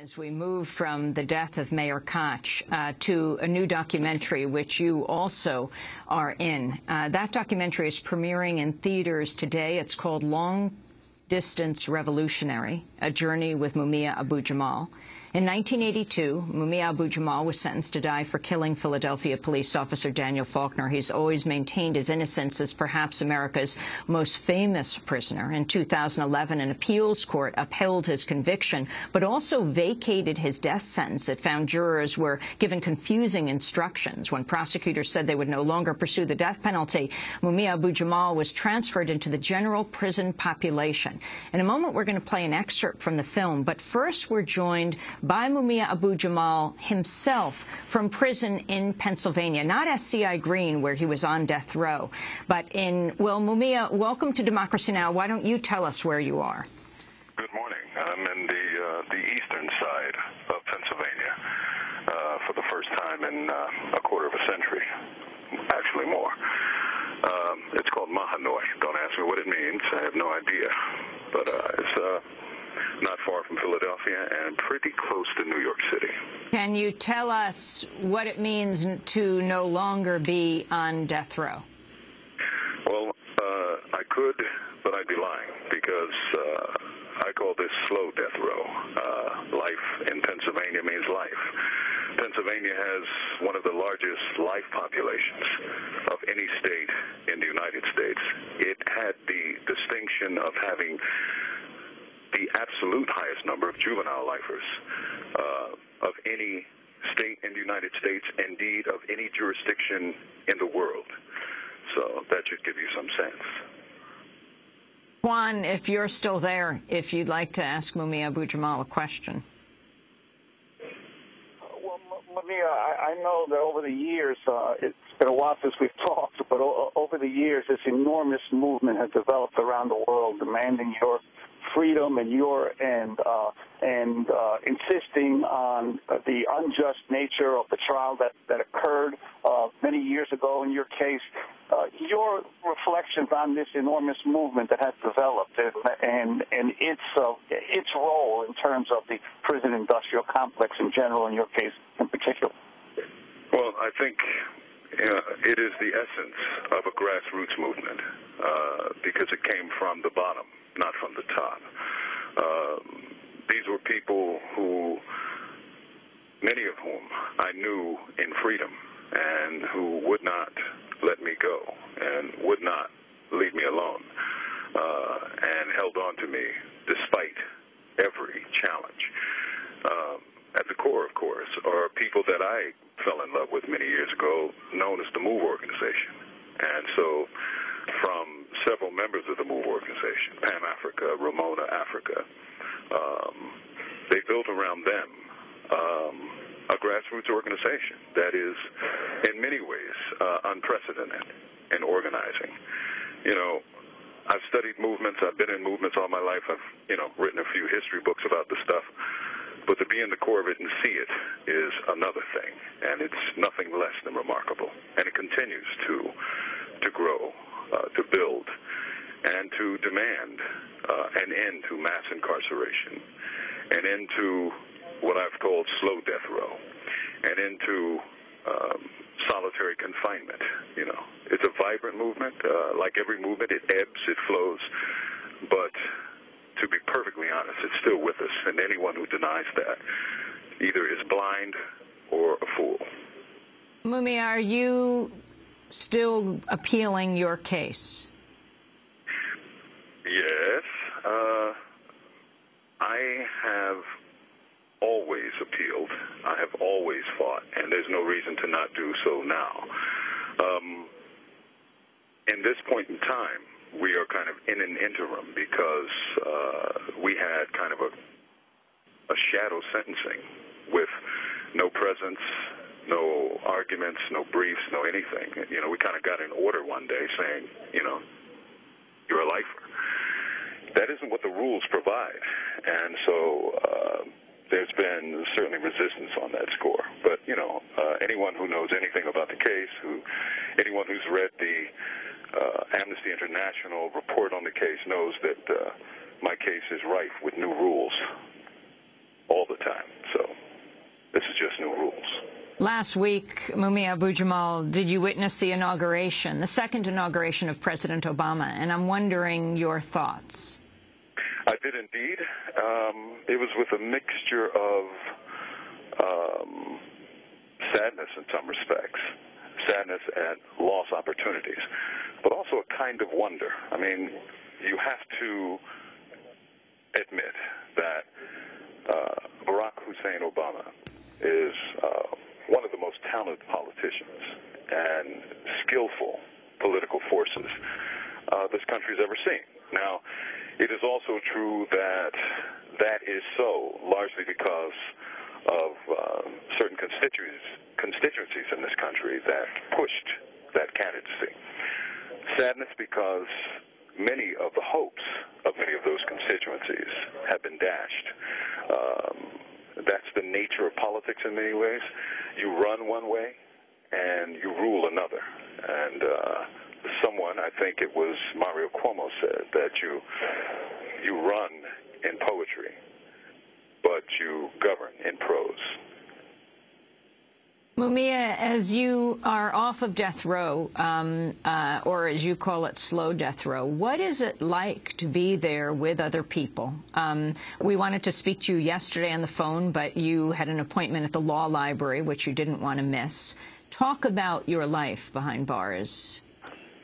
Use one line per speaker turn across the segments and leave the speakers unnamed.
As we move from the death of Mayor Koch to a new documentary, which you also are in. That documentary is premiering in theaters today. It's called Long Distance Revolutionary, A Journey with Mumia Abu-Jamal. In 1982, Mumia Abu-Jamal was sentenced to die for killing Philadelphia police officer Daniel Faulkner. He's always maintained his innocence as perhaps America's most famous prisoner. In 2011, an appeals court upheld his conviction, but also vacated his death sentence. It found jurors were given confusing instructions. When prosecutors said they would no longer pursue the death penalty, Mumia Abu-Jamal was transferred into the general prison population. In a moment, we're going to play an excerpt from the film, but first we're joined by Mumia Abu-Jamal himself from prison in Pennsylvania, not SCI Green, where he was on death row, but in, well, Mumia, welcome to Democracy Now! Why don't you tell us where you are?
Good morning. I'm in the eastern side of Pennsylvania for the first time in a quarter of a century, actually more. It's called Mahanoy. Don't ask me what it means. I have no idea. But it's not far from Philadelphia and pretty close to New York City.
Can you tell us what it means to no longer be on death row?
Well, I could, but I'd be lying because I call this slow death row. Life in Pennsylvania means life. Pennsylvania has one of the largest life populations of any state in the United States. It had the distinction of having the absolute highest number of juvenile lifers of any state in the United States, indeed of any jurisdiction in the world. So that should give you some sense.
Juan, if you're still there, if you'd like to ask Mumia Abu-Jamal a question.
Well, Mumia, I know that over the years, it's been a while since we've talked, but over the years, this enormous movement has developed around the world demanding your freedom and insisting on the unjust nature of the trial that occurred many years ago in your case. Your reflections on this enormous movement that has developed and its role in terms of the prison industrial complex in general, in your case in particular.
Well, I think it is the essence of a grassroots movement because it came from the bottom, not from the top. These were people who, many of whom I knew in freedom and who would not let me go and would not leave me alone and held on to me despite every challenge. At the core, of course, are people that I fell in love with many years ago, known as the MOVE organization. And so from several members of the MOVE organization, PAM Africa, Ramona Africa, they built around them a grassroots organization that is in many ways unprecedented in organizing. You know, I've studied movements. I've been in movements all my life. I've, written a few history books about the stuff. But to be in the core of it and see it is another thing, and it's nothing less than remarkable. And it continues to grow, to build, and to demand an end to mass incarceration, an end to what I've called slow death row, and into solitary confinement. It's a vibrant movement. Like every movement, it ebbs, it flows, but to be perfectly honest, it's still with us, and anyone who denies that either is blind or a fool.
Mumia, are you still appealing your case?
Yes. I have always appealed. I have always fought, and there's no reason to not do so now. In this point in time, we are kind of in an interim because we had kind of a shadow sentencing with no presence, no arguments, no briefs, no anything. We kind of got an order one day saying, you're a lifer. That isn't what the rules provide. And so there's been certainly resistance on that score. But, anyone who knows anything about the case, anyone who's read the Amnesty International report on the case knows that my case is rife with new rules all the time.
Last week, Mumia Abu-Jamal, did you witness the inauguration, the second inauguration of President Obama? And I'm wondering your thoughts.
I did indeed. It was with a mixture of sadness in some respects, sadness at lost opportunities, but also a kind of wonder. I mean, you have to admit that Barack Hussein Obama is one of the most talented politicians and skillful political forces this country's ever seen. Now, it is also true that that is so largely because of certain constituencies in this country that pushed that candidacy. Sadness because many of the hopes of many of those constituencies have been dashed. That's the nature of politics in many ways. You run one way and you rule another. And someone, I think it was Mario Cuomo, said that you run in poetry, but you govern in prose.
Mumia, as you are off of death row, or as you call it, slow death row, what is it like to be there with other people? We wanted to speak to you yesterday on the phone, but you had an appointment at the law library, which you didn't want to miss. Talk about your life behind bars.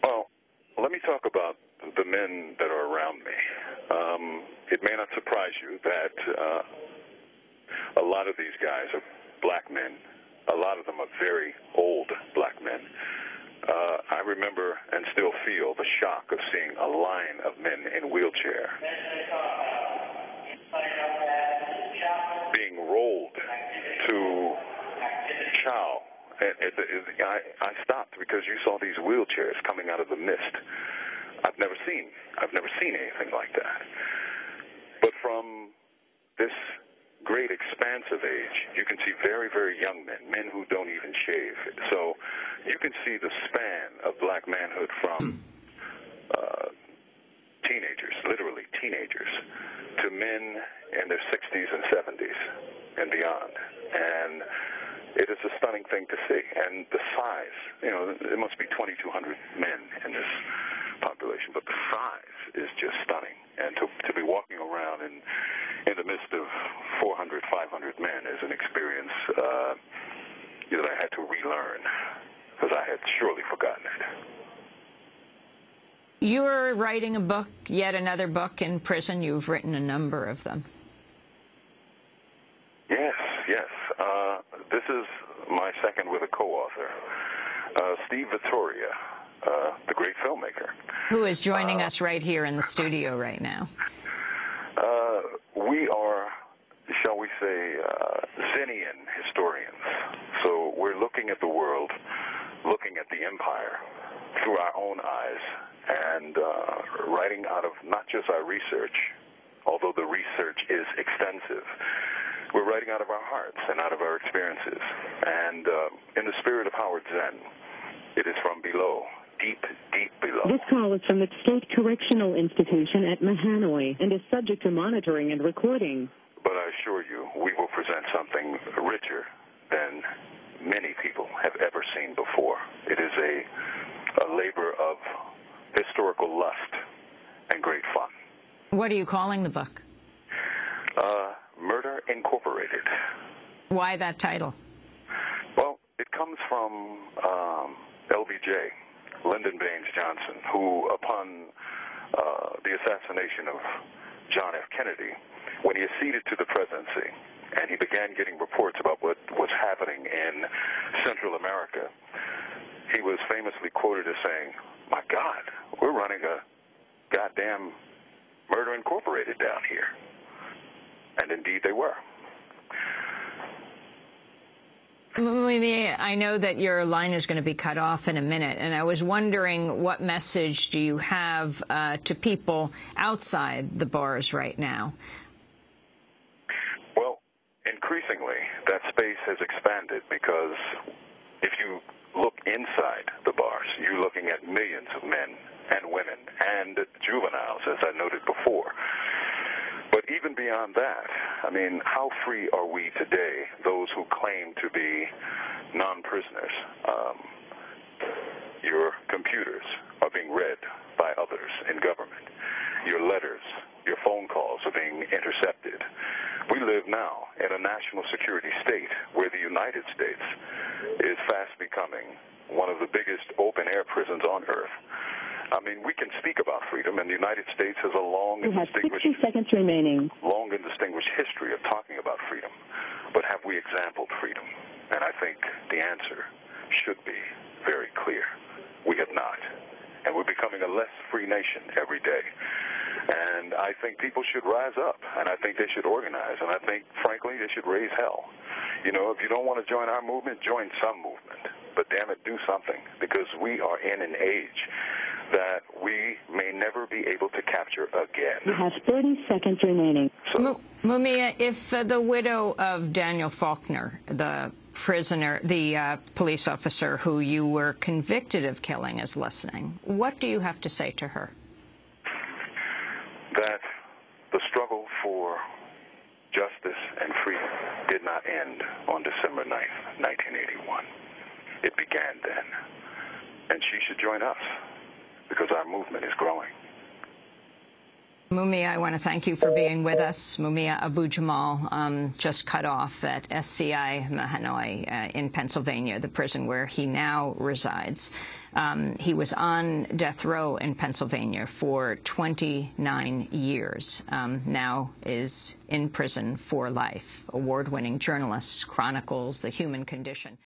Well, let me talk about the men that are around me. It may not surprise you that a lot of these guys are black men. A lot of them are very old black men. I remember and still feel the shock of seeing a line of men in wheelchair being rolled to chow. I stopped because you saw these wheelchairs coming out of the mist. I've never seen anything like that. But from this great expanse of age, you can see very, very young men who don't even shave. So you can see the span of black manhood from teenagers, literally teenagers, to men in their 60s and 70s and beyond. And it is a stunning thing to see. And the size, it must be 2,200 men in this population, but the size is just stunning. And to be walking around in the midst of 400, 500 men is an experience that I had to relearn because I had surely forgotten it.
You're writing a book, yet another book in prison. You've written a number of them.
Yes. This is my second with a co-author, Steve Vittoria, the great filmmaker.
Who is joining us right here in the studio right now.
We are, shall we say, Zenian historians. So we're looking at the world, looking at the empire through our own eyes, and writing out of not just our research, although the research is extensive. We're writing out of our hearts and out of our experiences. And in the spirit of Howard Zen, it is from below. Deep, deep below.
This call is from the State Correctional Institution at Mahanoy and is subject to monitoring and recording.
But I assure you, we will present something richer than many people have ever seen before. It is a labor of historical lust and great fun.
What are you calling the book?
Murder Incorporated.
Why that title?
Well, it comes from LBJ. Lyndon Baines Johnson, who, upon the assassination of John F. Kennedy, when he acceded to the presidency and he began getting reports about what was happening in Central America, he was famously quoted as saying, "My God, we're running a goddamn Murder Incorporated down here." And indeed they were.
I know that your line is going to be cut off in a minute, and I was wondering what message do you have to people outside the bars right now?
Well, increasingly, that space has expanded because if you look inside the bars, you're looking at millions of men and women and juveniles, as I noted before. But even beyond that, I mean, how free are we today, those who claim to be non-prisoners? Your computers are being read by others in government. Your letters, your phone calls are being intercepted. We live now in a national security state where the United States is fast becoming one of the biggest open-air prisons on earth. I mean, we can speak about freedom, and the United States has a long and distinguished
60 seconds remaining.
Long and distinguished history of talking about freedom. But have we exampled freedom? And I think the answer should be very clear. We have not. And we're becoming a less free nation every day. And I think people should rise up, and I think they should organize, and I think, frankly, they should raise hell. You know, if you don't want to join our movement, join some movement. But damn it, do something, because we are in an age that we may never be able to capture again.
You have 30 seconds remaining.
So, Mumia, if the widow of Daniel Faulkner, the prisoner, the police officer who you were convicted of killing, is listening, what do you have to say to her?
That the struggle for justice and freedom did not end on December 9th, 1981. It began then. And she should join us, because our movement is growing.
Mumia, I want to thank you for being with us. Mumia Abu-Jamal just cut off at SCI Mahanoy in Pennsylvania, the prison where he now resides. He was on death row in Pennsylvania for 29 years, now is in prison for life. Award-winning journalist, chronicles the human condition.